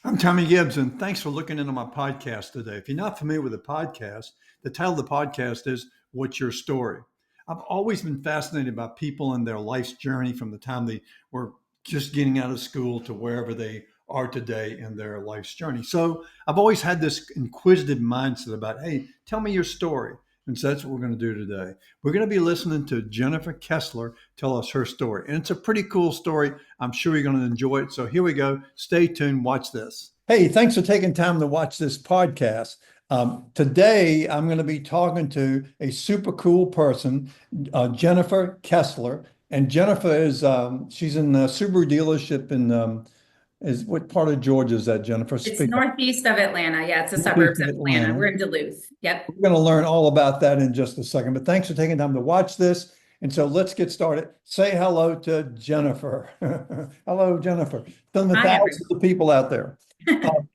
I'm Tommy Gibbs, and thanks for looking into my podcast today. If you're not familiar with the podcast, the title of the podcast is What's Your Story? I've always been fascinated by people and their life's journey from the time they were just getting out of school to wherever they are today in their life's journey. So I've always had this inquisitive mindset about, hey, tell me your story. And so that's what we're going to do today. We're going to be listening to Jennifer Kessler tell us her story. And it's a pretty cool story. I'm sure you're going to enjoy it. So here we go. Stay tuned. Watch this. Hey, thanks for taking time to watch this podcast. Today, I'm going to be talking to a super cool person, Jennifer Kessler. And Jennifer she's in the Subaru dealership is what part of Georgia is that, Jennifer? It's Speak up. northeast of Atlanta. Yeah, it's the Northeast suburbs of of Atlanta. Atlanta. We're in Duluth. Yep. We're going to learn all about that in just a second, but thanks for taking time to watch this. And so let's get started. Say hello to Jennifer. Hello, Jennifer. From the Hi, thousands of people out there. Uh, everyone.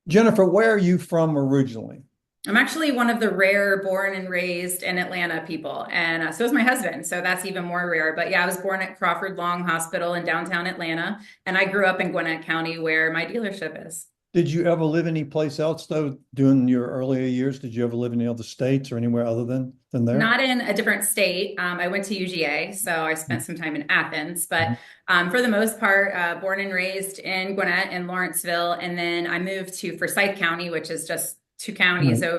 Jennifer, where are you from originally? I'm actually one of the rare born and raised in Atlanta people. And so is my husband. So that's even more rare. But yeah, I was born at Crawford Long Hospital in downtown Atlanta. And I grew up in Gwinnett County where my dealership is. Did you ever live any place else though during your earlier years? Did you ever live in any other states or anywhere other than there? Not in a different state. I went to UGA, so I spent some time in Athens, but Mhm. for the most part, born and raised in Gwinnett and Lawrenceville. And then I moved to Forsyth County, which is just two counties Right.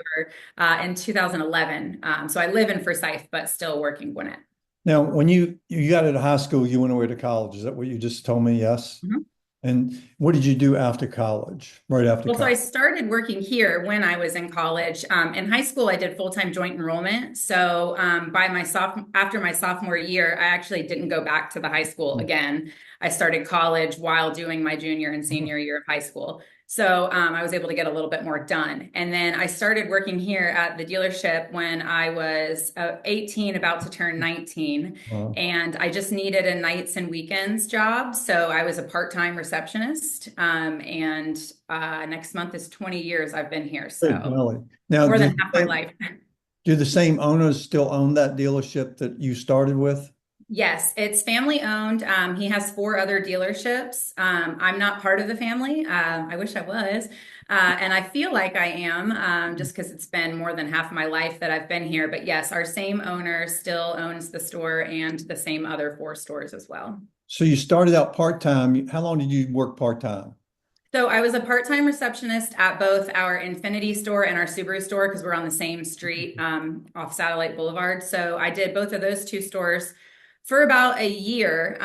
over, in 2011. So I live in Forsyth, but still work in Gwinnett. Now, when you got out of high school, you went away to college. Is that what you just told me? Yes. Mhm. And what did you do after college? Right after Well, so I college? started working here when I was in college. In high school, I did full-time joint enrollment. So after my sophomore year, I actually didn't go back to the high school again. I started college while doing my junior and senior year of high school. So I was able to get a little bit more done. And then I started working here at the dealership when I was 18, about to turn 19. Uh, And I just needed a nights and weekends job. So I was a part-time receptionist. And next month is 20 years I've been here. Great, So golly. Now, more than half my life. do the same owners still own that dealership that you started with? Yes, it's family owned. He has four other dealerships. I'm not part of the family. I wish I was. And I feel like I am, just because it's been more than half my life that I've been here. But yes, our same owner still owns the store and the same other four stores as well. So you started out part-time. How long did you work part-time? So I was a part-time receptionist at both our Infinity store and our Subaru store because we're on the same street, off Satellite Boulevard. So I did both of those two stores for about a year,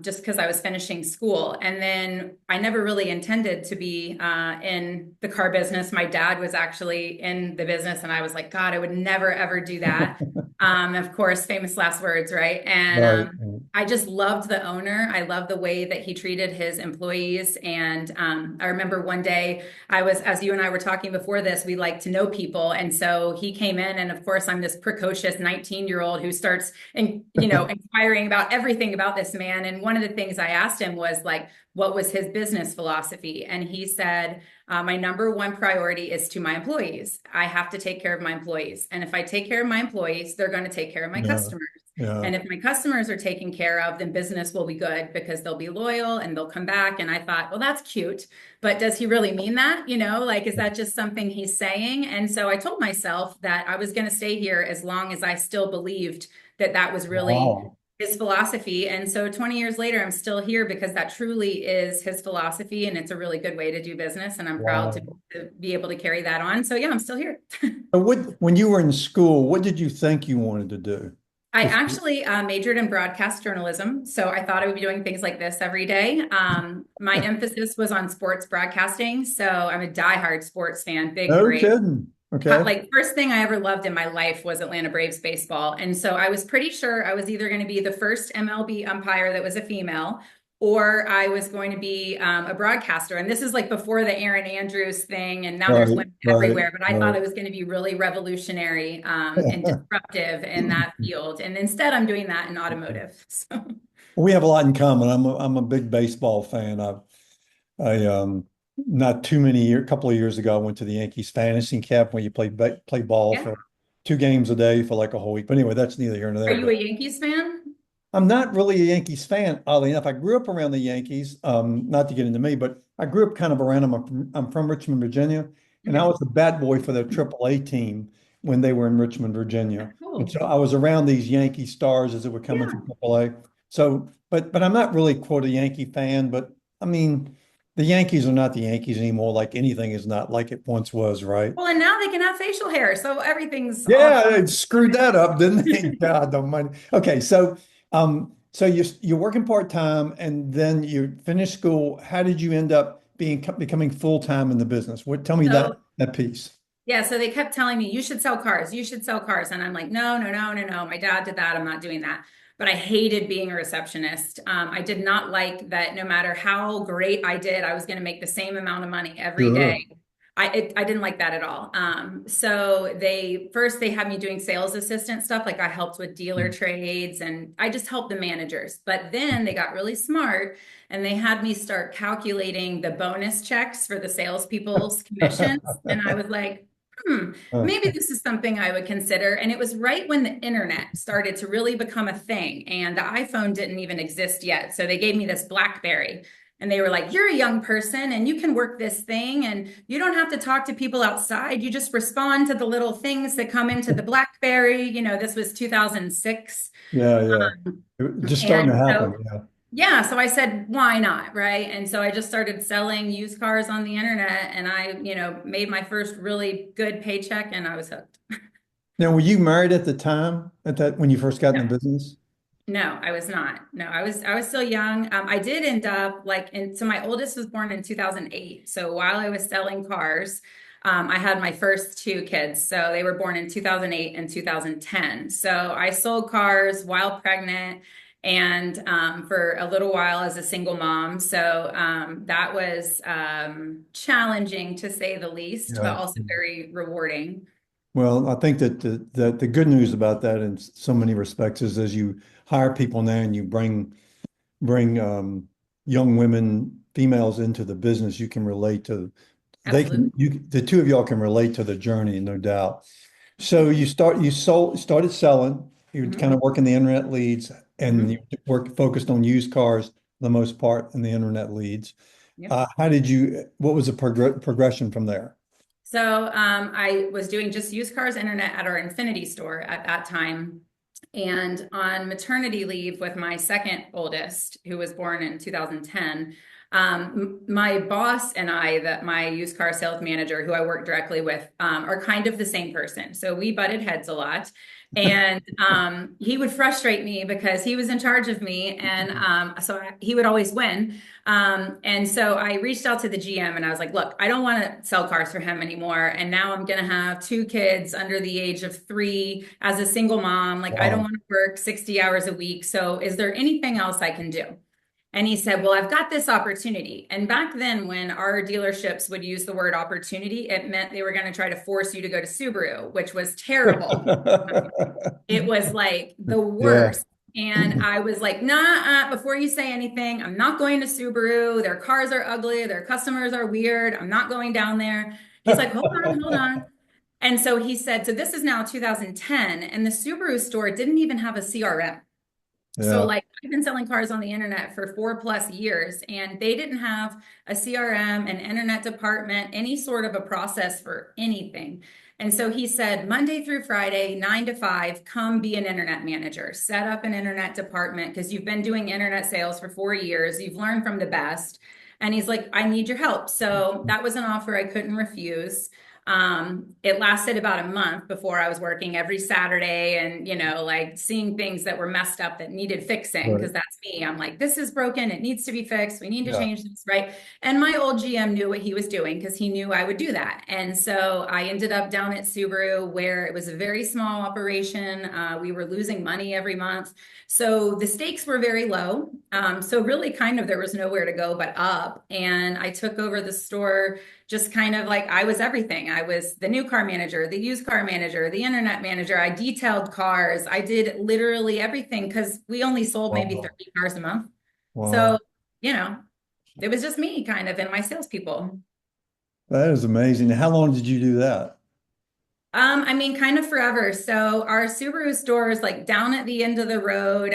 just because I was finishing school. And then I never really intended to be in the car business. My dad was actually in the business, and I was like, God, I would never, ever do that. Of course, famous last words, right? And Right. I just loved the owner. I loved the way that he treated his employees. And I remember one day as you and I were talking before this, we like to know people. And so he came in, and of course, I'm this precocious 19-year-old who starts, inquiring about everything about this man. And one of the things I asked him was like, what was his business philosophy? And he said, my number one priority is to my employees. I have to take care of my employees. And if I take care of my employees, they're going to take care of my Yeah. customers. Yeah. And if my customers are taken care of, then business will be good because they'll be loyal and they'll come back. And I thought, well, that's cute, but does he really mean that? Like, is that just something he's saying? And so I told myself that I was going to stay here as long as I still believed that that was really Wow. his philosophy. And so 20 years later, I'm still here because that truly is his philosophy. And it's a really good way to do business. And I'm proud Wow. to be able to carry that on. So yeah, I'm still here. So when you were in school, what did you think you wanted to do? I Bef- actually majored in broadcast journalism. So I thought I would be doing things like this every day. My emphasis was on sports broadcasting. So I'm a diehard sports fan, big No Braves. kidding. Okay. Like first thing I ever loved in my life was Atlanta Braves baseball. And so I was pretty sure I was either going to be the first MLB umpire that was a female, or I was going to be a broadcaster. And this is like before the Aaron Andrews thing, and now there's Right. women Right. everywhere. But I thought Right. it was going to be really revolutionary and disruptive in that field. And instead, I'm doing that in automotive. So We have a lot in common. I'm a big baseball fan. I not too many years, a couple of years ago, I went to the Yankees fantasy camp where you play ball yeah. for 2 games a day for like a whole week. But anyway, that's neither here nor Are there. you a But Yankees fan? I'm not really a Yankees fan, oddly enough. I grew up around the Yankees, not to get into me, but I grew up kind of around them. I'm from Richmond, Virginia, and I Okay. was a bat boy for the AAA team when they were in Richmond, Virginia. And Cool. so I was around these Yankee stars as they were coming through Yeah. AAA. So, but I'm not really quote a Yankee fan, but I mean, the Yankees are not the Yankees anymore. Like anything is not like it once was, right? Well, and now they can have facial hair, so everything's all Yeah, fun. they screwed that up, didn't they? God almighty. Okay, so you're working part-time and then you finish school. How did you end up becoming full-time in the business? What tell me So that piece. yeah, so they kept telling me, you should sell cars, you should sell cars. And I'm like, no, no, no, no, no. My dad did that. I'm not doing that. But I hated being a receptionist. I did not like that no matter how great I did, I was going to make the same amount of money every day. Sure. I didn't like that at all. So they had me doing sales assistant stuff, like I helped with dealer trades and I just helped the managers. But then they got really smart and they had me start calculating the bonus checks for the salespeople's commissions. And I was like, maybe this is something I would consider. And it was right when the internet started to really become a thing, and the iPhone didn't even exist yet. So they gave me this BlackBerry. And they were like, you're a young person and you can work this thing and you don't have to talk to people outside. You just respond to the little things that come into the BlackBerry. This was 2006. Yeah, yeah. Just starting to And happen. so Yeah. yeah, so I said, why not? Right. And so I just started selling used cars on the internet and I, made my first really good paycheck and I was hooked. Now, were you married at the time at that when you first got in No, the business? no, I was not. No, I was still young. I did end up so my oldest was born in 2008. So while I was selling cars, I had my first two kids. So they were born in 2008 and 2010. So I sold cars while pregnant and for a little while as a single mom. So that was challenging to say the least, but Yeah. also very rewarding. Well, I think that the good news about that in so many respects is as you hire people now and you bring young women, females into the business, you can relate to Absolutely. the two of y'all can relate to the journey, no doubt. So you started selling, you were kind Mhm. of working the internet leads and you Mhm. focused on used cars for the most part in the internet leads. Yep. What was the progression from there? So I was doing just used cars internet at our Infinity store at that time. And on maternity leave with my second oldest, who was born in 2010, my boss and I, my used car sales manager, who I work directly with, are kind of the same person. So we butted heads a lot. And he would frustrate me because he was in charge of me. And he would always win. And so I reached out to the GM and I was like, look, I don't want to sell cars for him anymore. And now I'm going to have two kids under the age of 3 as a single mom. Like, I don't Wow. want to work 60 hours a week. So is there anything else I can do? And he said, well, I've got this opportunity. And back then, when our dealerships would use the word opportunity, it meant they were going to try to force you to go to Subaru, which was terrible. It was like the Yeah. worst. And I was like, nah, before you say anything, I'm not going to Subaru. Their cars are ugly. Their customers are weird. I'm not going down there. He's like, hold on, hold on. And so he said, so this is now 2010, and the Subaru store didn't even have a CRM. So Yeah. like I've been selling cars on the internet for 4+ years and they didn't have a CRM, an internet department, any sort of a process for anything. And so he said, Monday through Friday, 9 to 5, come be an internet manager, set up an internet department because you've been doing internet sales for 4 years. You've learned from the best. And he's like, I need your help. So that was an offer I couldn't refuse. It lasted about a month before I was working every Saturday and, like seeing things that were messed up that needed fixing, Right. because that's me. I'm like, this is broken. It needs to be fixed. We need to Yeah. change this, right? And my old GM knew what he was doing because he knew I would do that. And so I ended up down at Subaru where it was a very small operation. We were losing money every month. So the stakes were very low. So really kind of there was nowhere to go but up. And I took over the store just kind of like I was everything. I was the new car manager, the used car manager, the internet manager. I detailed cars. I did literally everything because we only sold maybe Wow. 30 cars a month. So, Wow. you know, it was just me kind of and my salespeople. That is amazing. How long did you do that? I mean, kind of forever. So our Subaru store is like down at the end of the road.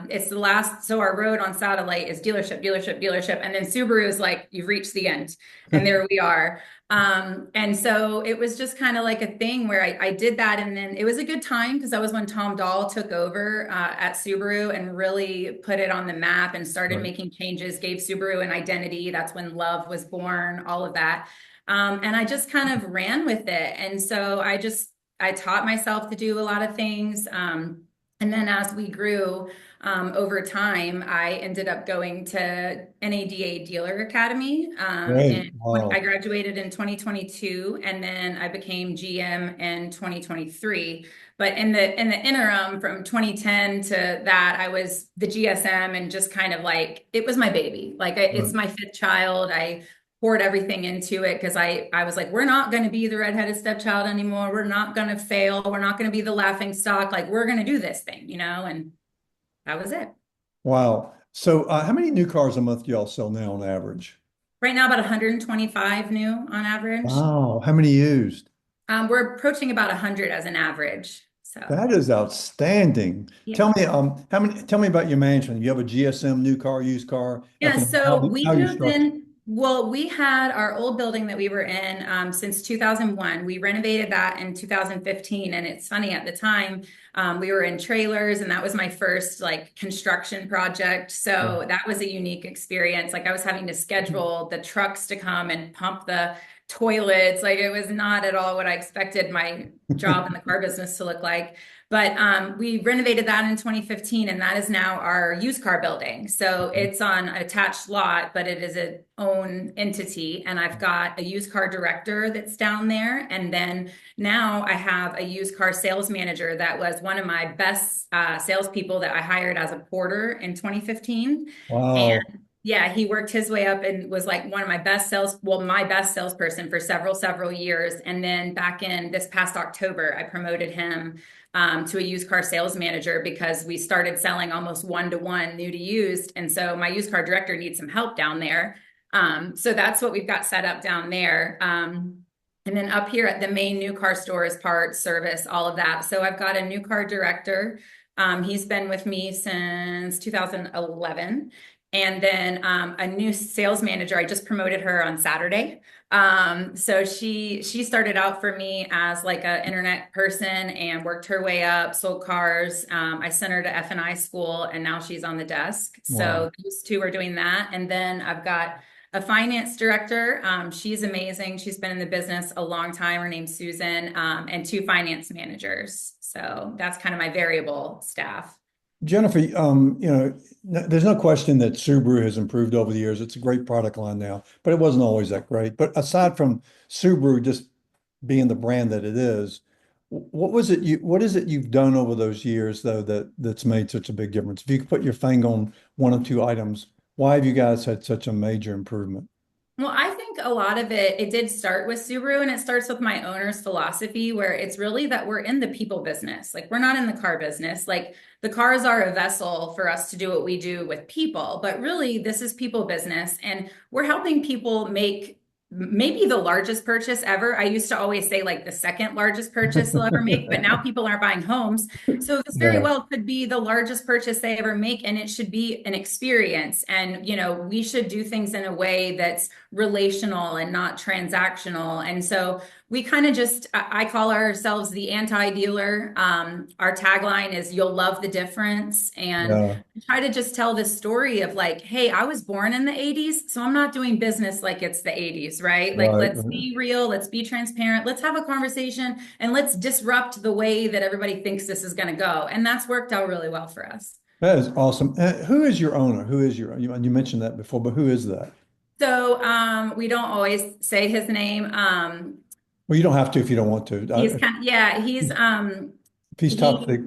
It's the last, so our road on Satellite is dealership, dealership, dealership. And then Subaru is like, you've reached the end. And there we are. And so it was just kind of like a thing where I did that. And then it was a good time because that was when Tom Dahl took over at Subaru and really put it on the map and started Right. making changes, gave Subaru an identity. That's when Love was born, all of that. And I just kind of ran with it. And so I taught myself to do a lot of things. And then as we grew over time, I ended up going to NADA Dealer Academy. Great. And when I Wow. graduated in 2022, and then I became GM in 2023. But in the interim, from 2010 to that, I was the GSM and just kind of like it was my baby. It's Right. my fifth child. I poured everything into it because I was like, we're not going to be the redheaded stepchild anymore. We're not going to fail. We're not going to be the laughing stock. Like we're going to do this thing, and that was it. Wow. So, how many new cars a month do y'all sell now on average? Right now, about 125 new on average. Wow. How many used? We're approaching about 100 as an average. So That is outstanding. yeah. Tell me about your management. You have a GSM, new car, used car, Yeah, so we how you have structure? been, well, we had our old building that we were in since 2001. We renovated that in 2015. And it's funny, at the time, we were in trailers, and that was my first like construction project. So that was a unique experience. Like I was having to schedule the trucks to come and pump the toilets. Like it was not at all what I expected my job in the car business to look like. But we renovated that in 2015, and that is now our used car building. So it's on an attached lot, but it is its own entity. And I've got a used car director that's down there. And then now I have a used car sales manager that was one of my best salespeople that I hired as a porter in 2015. And Wow. yeah, he worked his way up and was like one of my best my best salesperson for several years. And then back in this past October, I promoted him to a used car sales manager because we started selling almost 1-to-1 new to used. And so my used car director needs some help down there. So that's what we've got set up down there. And then up here at the main new car store is parts, service, all of that. So I've got a new car director. He's been with me since 2011. And then a new sales manager. I just promoted her on Saturday. So she started out for me as like an internet person and worked her way up, sold cars. I sent her to F&I school, and now she's on the desk. Wow. So those two are doing that. And then I've got a finance director. She's amazing. She's been in the business a long time. Her name's Susan, and two finance managers. So that's kind of my variable staff. Jennifer, there's no question that Subaru has improved over the years. It's a great product line now, but it wasn't always that great. But aside from Subaru just being the brand that it is, what is it you've done over those years though that's made such a big difference? If you could put your finger on one or two items, why have you guys had such a major improvement? Well, I think a lot of it did start with Subaru, and it starts with my owner's philosophy, where it's really that we're in the people business. Like we're not in the car business. Like the cars are a vessel for us to do what we do with people, but really this is people business, and we're helping people make maybe the largest purchase ever. I used to always say like the second largest purchase they'll ever make, but now people aren't buying homes. So this very Yeah, well could be the largest purchase they ever make, and it should be an experience. And, we should do things in a way that's relational and not transactional. And so we kind of just, I call ourselves the anti-dealer. Our tagline is "You'll love the difference," and yeah, try to just tell the story of like, hey, I was born in the 80s, so I'm not doing business like it's the 80s, right? Like, right, let's right. be real, let's be transparent, let's have a conversation, and let's disrupt the way that everybody thinks this is going to go. And that's worked out really well for us. That is awesome. Who is your owner? Who is you mentioned that before, but who is that? So we don't always say his name. Well, you don't have to if you don't want to. He's kind of, yeah, If he's he toxic,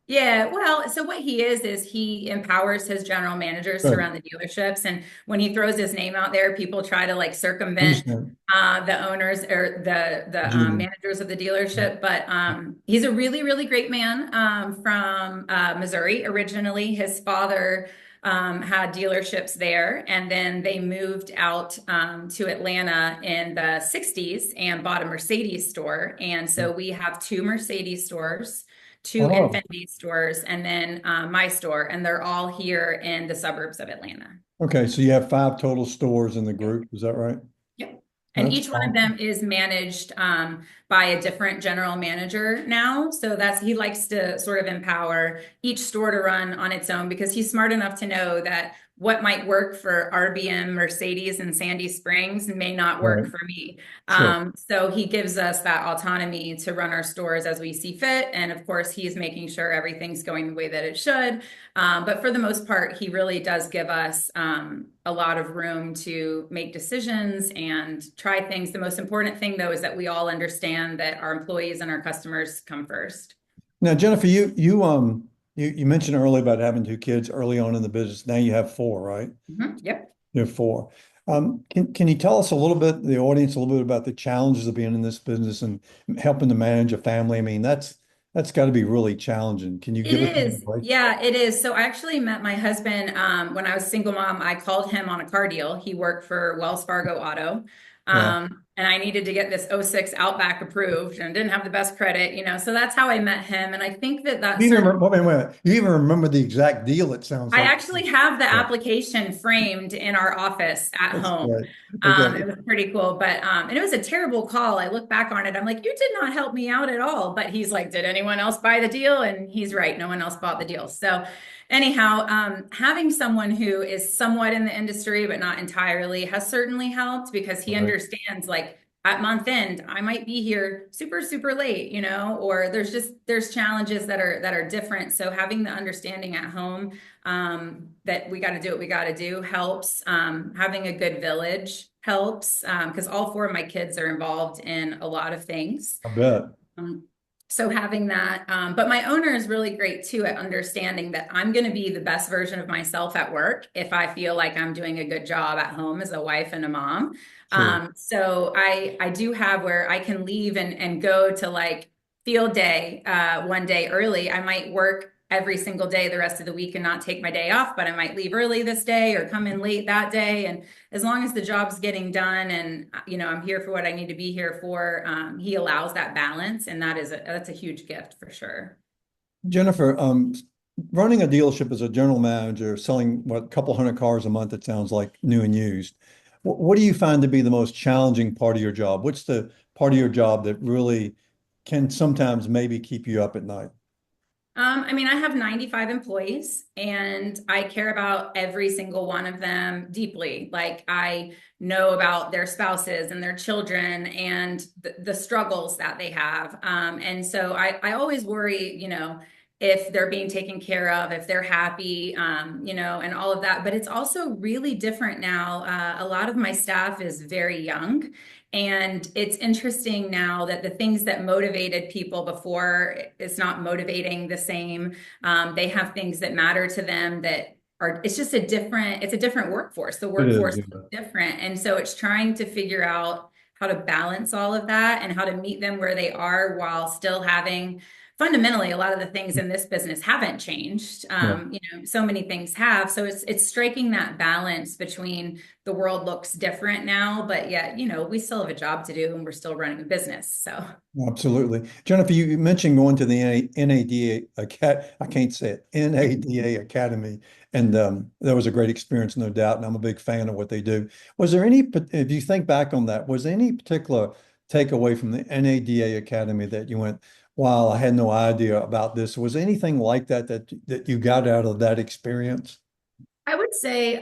Yeah, well, so what he is he empowers his general managers to good. run the dealerships. And when he throws his name out there, people try to like circumvent Understand. the owners or the Gene. managers of the dealership. But he's a really, really great man from Missouri originally. His father had dealerships there, and then they moved out to Atlanta in the 60s and bought a Mercedes store. And so we have two Mercedes stores, two Oh, Infiniti stores, and then my store, and they're all here in the suburbs of Atlanta. okay. So you have five total stores in the group. Is that right? Yep. And That's each one of awesome. them is managed by a different general manager now. So that's, he likes to sort of empower each store to run on its own because he's smart enough to know that what might work for RBM, Mercedes, and Sandy Springs may not work Right. for me. Sure. So he gives us that autonomy to run our stores as we see fit. And of course, he's making sure everything's going the way that it should. But for the most part, he really does give us a lot of room to make decisions and try things. The most important thing, though, is that we all understand that our employees and our customers come first. Now, Jennifer, you mentioned earlier about having two kids early on in the business. Now you have four, right? Mhm. Yep. You have four. Can you tell us a little bit, the audience, a little bit about the challenges of being in this business and helping to manage a family? I mean, that's got to be really challenging. Can you It give us some is. advice? Yeah, it is. So I actually met my husband when I was a single mom. I called him on a car deal. He worked for Wells Fargo Auto. Yeah. And I needed to get this '06 Outback approved and didn't have the best credit, So that's how I met him. And I think that that You even certainly remember, wait a minute. You even remember the exact deal, it sounds I like. actually have the Yeah, application framed in our office at that's home. great. Okay. It was pretty cool, but and it was a terrible call. I look back on it, I'm like, you did not help me out at all. But he's like, did anyone else buy the deal? And he's right, no one else bought the deal. So anyhow, having someone who is somewhat in the industry but not entirely has certainly helped because he Right. understands like at month end, I might be here super, super late, or there's challenges that are different. So having the understanding at home that we got to do what we got to do helps. Having a good village helps because all four of my kids are involved in a lot of things. I bet. Um, so having that, but my owner is really great too at understanding that I'm going to be the best version of myself at work if I feel like I'm doing a good job at home as a wife and a mom. Sure. So I do have where I can leave and go to like field day one day early. I might work every single day the rest of the week and not take my day off, but I might leave early this day or come in late that day. And as long as the job's getting done and I'm here for what I need to be here for, he allows that balance, and that's a huge gift for sure. Jennifer, running a dealership as a general manager, selling what, a couple hundred cars a month, it sounds like new and used. What do you find to be the most challenging part of your job? What's the part of your job that really can sometimes maybe keep you up at night? I mean, I have 95 employees and I care about every single one of them deeply. Like I know about their spouses and their children and the struggles that they have. And so I always worry, if they're being taken care of, if they're happy, and all of that. But it's also really different now. A lot of my staff is very young. And it's interesting now that the things that motivated people before is not motivating the same. They have things that matter to them that it's a different workforce. The It is, workforce yeah. is different. And so it's trying to figure out how to balance all of that and how to meet them where they are while still having fundamentally a lot of the things in this business haven't changed. Yeah. So many things have. So it's striking that balance between the world looks different now, but yet, we still have a job to do and we're still running a business. So Absolutely. Jennifer, you mentioned going to the NADA I can't say it, NADA Academy, and that was a great experience, no doubt, and I'm a big fan of what they do. Was there any, if you think back on that, was there any particular takeaway from the NADA Academy that you went, wow, I had no idea about this? Was there anything like that that you got out of that experience? I would say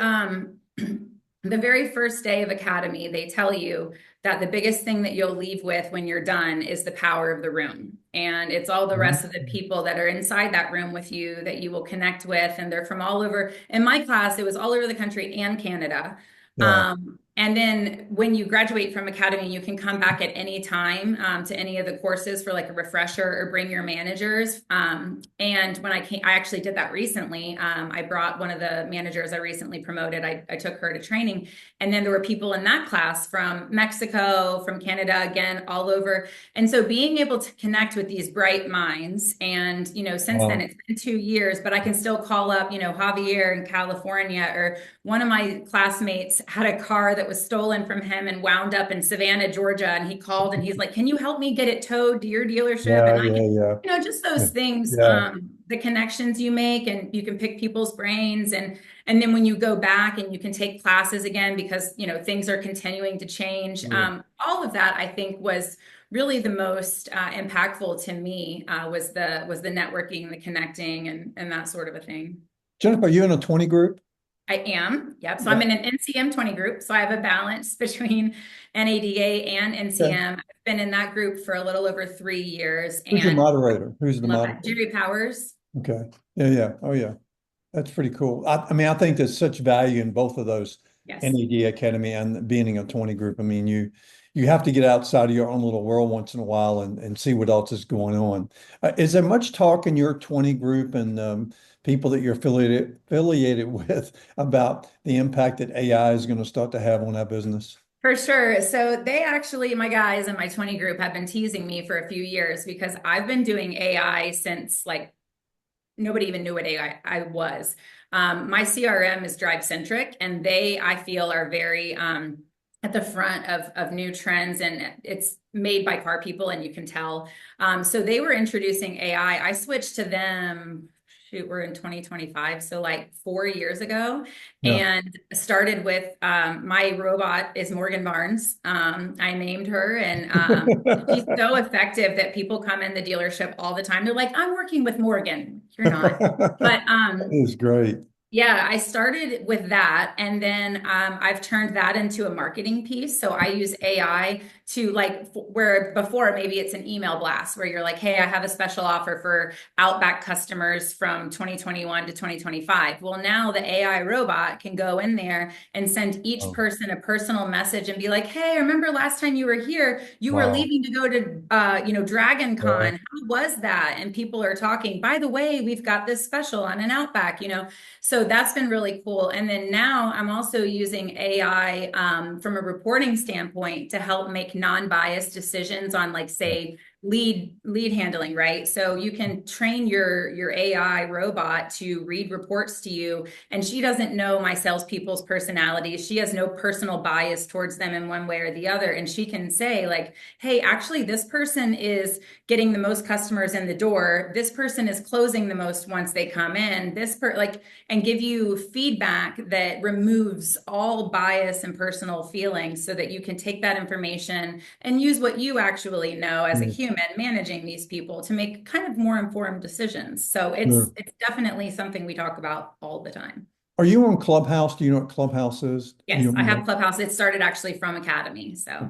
the very first day of academy, they tell you that the biggest thing that you'll leave with when you're done is the power of the room. And it's all the rest of the people that are inside that room with you that you will connect with. And they're from all over. In my class, it was all over the country and Canada. Yeah. And then when you graduate from academy, you can come back at any time to any of the courses for like a refresher or bring your managers. And when I came, I actually did that recently. I brought one of the managers I recently promoted. I took her to training. And then there were people in that class from Mexico, from Canada, again, all over. And so being able to connect with these bright minds, and, since then Wow. it's been 2 years, but I can still call up, Javier in California, or one of my classmates had a car that was stolen from him and wound up in Savannah, Georgia. And he called and he's like, "Can you help me get it towed to your dealership?" Yeah, And I yeah, can, yeah. just those things, Yeah. the connections you make, and you can pick people's brains. And then when you go back and you can take classes again because, things are continuing to change. Yeah. All of that, I think, was really the most impactful to me, was the networking, the connecting, and that sort of a thing. Jennifer, are you in a 20 group? I am. Yep. So I'm Yeah. in an NCM 20 group. So I have a balance between NADA and Okay. NCM. I've been in that group for a little over 3 years Who's your and moderator? Who's the love that. moderator? Jerry Powers. Okay. Yeah, yeah. Oh, yeah. That's pretty cool. I mean, I think there's such value in both of those, Yes. NED Academy and being in a 20 group. I mean, you have to get outside of your own little world once in a while and see what else is going on. Is there much talk in your 20 group and people that you're affiliated with about the impact that AI is going to start to have on our business? For sure. So they actually, my guys in my 20 group have been teasing me for a few years because I've been doing AI since like nobody even knew what AI was. My CRM is drive centric, and they, I feel, are very at the front of new trends, and it's made by car people, and you can tell. So they were introducing AI. I switched to them. Shoot, we're in 2025, so like 4 years ago, Yeah. and started with my robot is Morgan Barnes. I named her, and she's so effective that people come in the dealership all the time. They're like, "I'm working with Morgan." You're not. But That is great. yeah, I started with that, and then I've turned that into a marketing piece. So I use AI to, like, where before maybe it's an email blast where you're like, "Hey, I have a special offer for Outback customers from 2021 to 2025." Well, now the AI robot can go in there and send each Oh, person a personal message and be like, "Hey, I remember last time you were here, you were wow. leaving to go to Dragon Yeah. Con. How was that?" And people are talking, "By the way, we've got this special on an Outback, So that's been really cool. And then now I'm also using AI from a reporting standpoint to help make non-biased decisions on, like, say, lead handling, right? So you can train your AI robot to read reports to you, and she doesn't know my salespeople's personalities. She has no personal bias towards them in one way or the other, and she can say, like, "Hey, actually, this person is getting the most customers in the door. This person is closing the most once they come in. And give you feedback that removes all bias and personal feelings so that you can take that information and use what you actually know as a Mm, human managing these people to make kind of more informed decisions. So it's sure. it's definitely something we talk about all the time. Are you on Clubhouse? Do you know what Clubhouse is? Yes, You I have know? Clubhouse. It started actually from Academy. So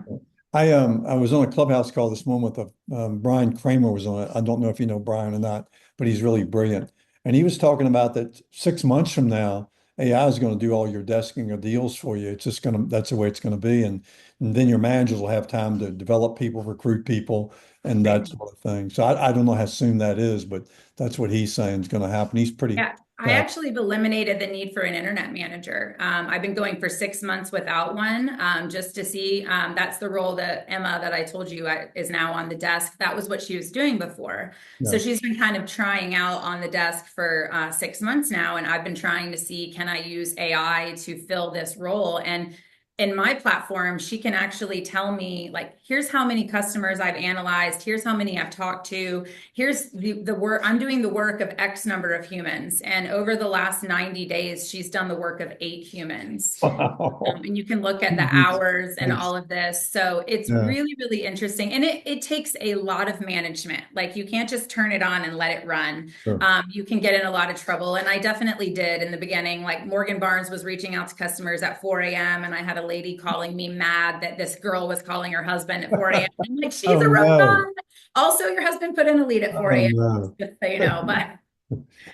I was on a Clubhouse call this morning with Brian Kramer was on it. I don't know if you know Brian or not, but he's really brilliant. And he was talking about that 6 months from now, AI is going to do all your desking or deals for you. It's just going to, that's the way it's going to be. And then your managers will have time to develop people, recruit people, and that great. sort of thing. So I don't know how soon that is, but that's what he's saying is going to happen. He's pretty Yeah, I fast. actually have eliminated the need for an internet manager. I've been going for 6 months without one, just to see. That's the role that Emma, that I told you, is now on the desk. That was what she was doing before. So Yeah. she's been kind of trying out on the desk for 6 months now, and I've been trying to see, can I use AI to fill this role? And in my platform, she can actually tell me, like, here's how many customers I've analyzed, here's how many I've talked to, here's the work. I'm doing the work of X number of humans. And over the last 90 days, she's done the work of 8 humans. Wow. And you can look at the hours and all of this. So it's Yeah. really, really interesting. And it takes a lot of management. Like, you can't just turn it on and let it run. Sure. You can get in a lot of trouble. And I definitely did in the beginning. Like, Morgan Barnes was reaching out to customers at 4 a.m. And I had a lady calling me mad that this girl was calling her husband at 4 a.m. I'm like, she's Oh a no. robot. Also, your husband put in a lead at 4 Oh a.m. no. Just so you know. But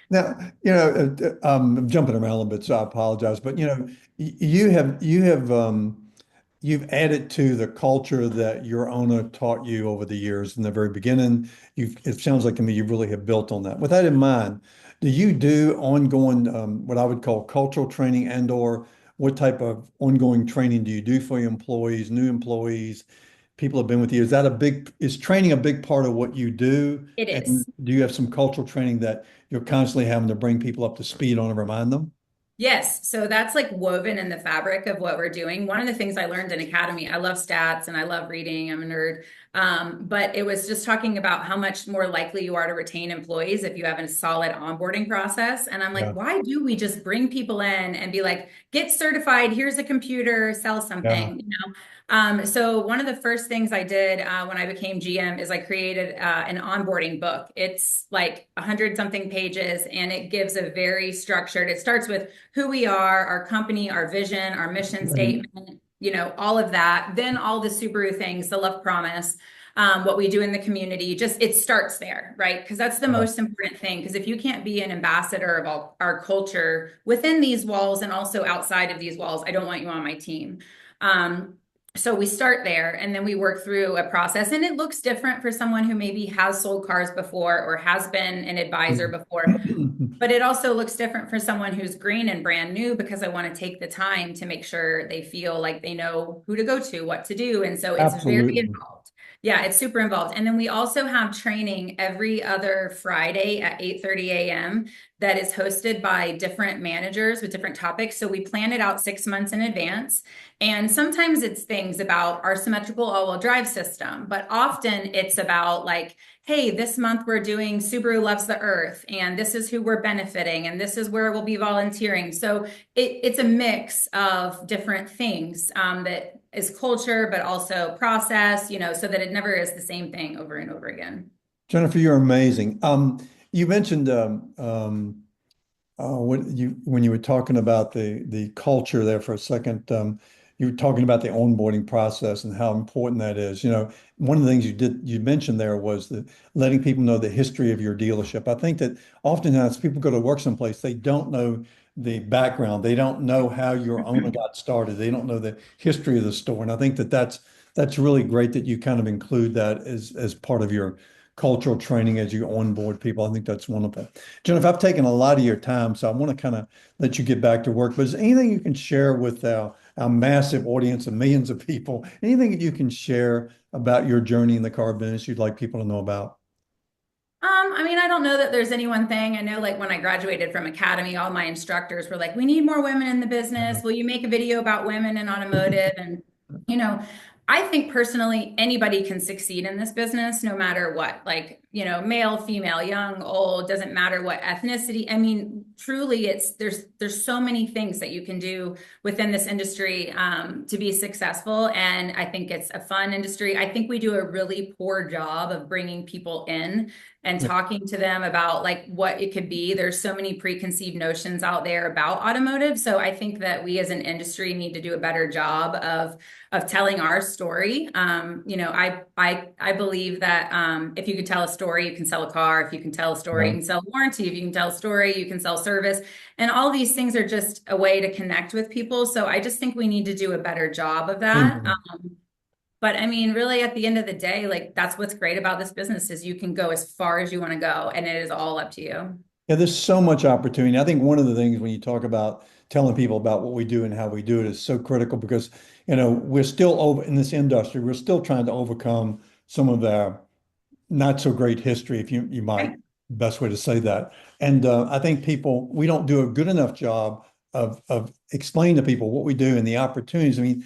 Now, I'm jumping around a little bit, so I apologize. But you have you've added to the culture that your owner taught you over the years in the very beginning. It sounds like to me you really have built on that. With that in mind, do you do ongoing what I would call cultural training and or what type of ongoing training do you do for your employees, new employees, people have been with you? Is training a big part of what you do? It And is. do you have some cultural training that you're constantly having to bring people up to speed on and remind them? Yes, so that's like woven in the fabric of what we're doing. One of the things I learned in Academy, I love stats and I love reading, I'm a nerd. But it was just talking about how much more likely you are to retain employees if you have a solid onboarding process. And I'm like, Yeah. why do we just bring people in and be like, get certified, here's a computer, sell Yeah. something, you know? So one of the first things I did when I became GM is I created an onboarding book. It's like 100 something pages, and it gives a very structured. It starts with who we are, our company, our vision, our mission Right. statement, you know, all of that. Then all the Subaru things, the love promise, what we do in the community. Just it starts there, right? Because that's the Yeah. most important thing. Because if you can't be an ambassador of our culture within these walls and also outside of these walls, I don't want you on my team. Um, so we start there and then we work through a process, and it looks different for someone who maybe has sold cars before or has been an advisor before, but it also looks different for someone who's green and brand new, because I want to take the time to make sure they feel like they know who to go to, what to do. And so it's very Absolutely. involved. Yeah, it's super involved. And then we also have training every other Friday at 8:30 a.m. that is hosted by different managers with different topics. So we plan it out 6 months in advance. And sometimes it's things about our symmetrical all-wheel drive system, but often it's about like, hey, this month we're doing Subaru Loves the Earth, and this is who we're benefiting, and this is where we'll be volunteering. So it's a mix of different things that is culture, but also process, you know, so that it never is the same thing over and over again. Jennifer, you're amazing. You mentioned when you were talking about the culture there for a second, you were talking about the onboarding process and how important that is. You know, one of the things you mentioned there was the letting people know the history of your dealership. I think that oftentimes people go to work someplace, they don't know the background, they don't know how your owner got started, they don't know the history of the store, and I think that that's really great that you kind of include that as part of your cultural training as you onboard people. I think that's wonderful. Jennifer, I've taken a lot of your time, so I want to kind of let you get back to work. But is there anything you can share with our massive audience of millions of people? Anything that you can share about your journey in the car business you'd like people to know about? I mean, I don't know that there's any one thing. I know like when I graduated from Academy, all my instructors were like, we need more women in the business. Will you make a video about women in automotive? And, you know, I think personally, anybody can succeed in this business no matter what, like, you know, male, female, young, old, doesn't matter what ethnicity. I mean, truly there's so many things that you can do within this industry to be successful. And I think it's a fun industry. I think we do a really poor job of bringing people in and Yeah. talking to them about like what it could be. There's so many preconceived notions out there about automotive. So I think that we as an industry need to do a better job of telling our story. You know, I believe that if you could tell a story, you can sell a car. If you can tell a story, you Yeah. can sell warranty. If you can tell a story, you can sell service. And all these things are just a way to connect with people. So I just think we need to do a better job of that. Amen. But I mean, really, at the end of the day, like that's what's great about this business is you can go as far as you want to go, and it is all up to you. Yeah, there's so much opportunity. I think one of the things when you talk about telling people about what we do and how we do it is so critical because, you know, we're still over in this industry, we're still trying to overcome some of our not so great history, if you might, Right. best way to say that. And I think we don't do a good enough job of explaining to people what we do and the opportunities. I mean,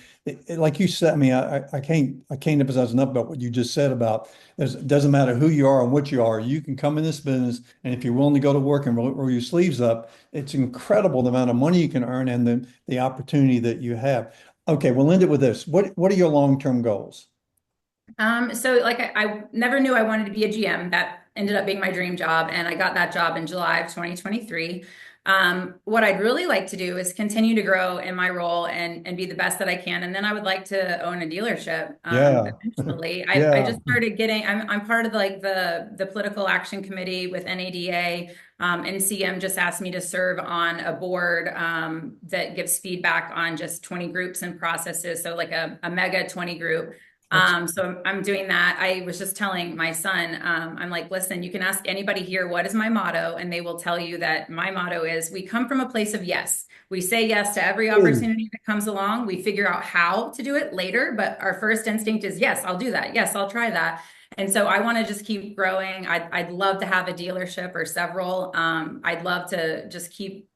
like you said, I mean, I can't emphasize enough about what you just said about it doesn't matter who you are and what you are, you can come in this business, and if you're willing to go to work and roll your sleeves up, it's incredible the amount of money you can earn and the opportunity that you have. Okay, we'll end it with this. What are your long-term goals? So like I never knew I wanted to be a GM. That ended up being my dream job, and I got that job in July of 2023. What I'd really like to do is continue to grow in my role and be the best that I can. And then I would like to own a dealership Yeah. eventually. I Yeah. just started getting, I'm part of like the political action committee with NADA. NCM just asked me to serve on a board that gives feedback on just 20 groups and processes. So like a mega 20 group. That's So I'm doing that. I was just telling my son, I'm like, listen, you can ask anybody here, what is my motto? And they will tell you that my motto is we come from a place of yes. We say yes to every true. opportunity that comes along. We figure out how to do it later, but our first instinct is yes, I'll do that. Yes, I'll try that. And so I want to just keep growing. I'd love to have a dealership or several. I'd love to just keep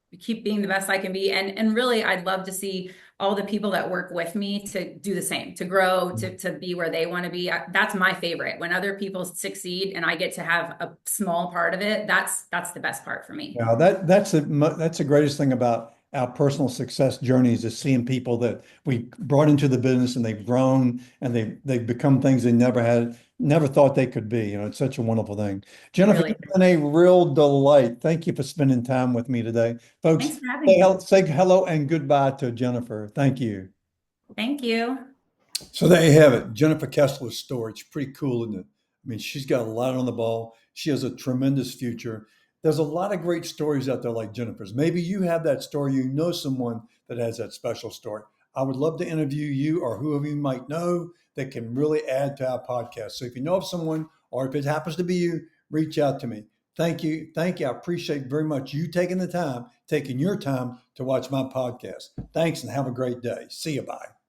being the best I can be. And really, I'd love to see all the people that work with me to do the same, to grow, to be where they want to be. That's my favorite. When other people succeed and I get to have a small part of it, that's the best part for me. Yeah, that's the greatest thing about our personal success journeys is seeing people that we brought into the business and they've grown and they've become things they never thought they could be. It's such a wonderful thing. It Jennifer, really it's been a real delight. Thank you for spending time with me today. Folks, Thanks for having me. say hello and goodbye to Jennifer. Thank you. Thank you. So there you have it, Jennifer Kessler's story. It's pretty cool, isn't it? I mean, she's got a lot on the ball. She has a tremendous future. There's a lot of great stories out there like Jennifer's. Maybe you have that story. You know someone that has that special story. I would love to interview you or whoever you might know that can really add to our podcast. So if you know of someone or if it happens to be you, reach out to me. Thank you. Thank you. I appreciate very much you taking your time to watch my podcast. Thanks and have a great day. See you. Bye.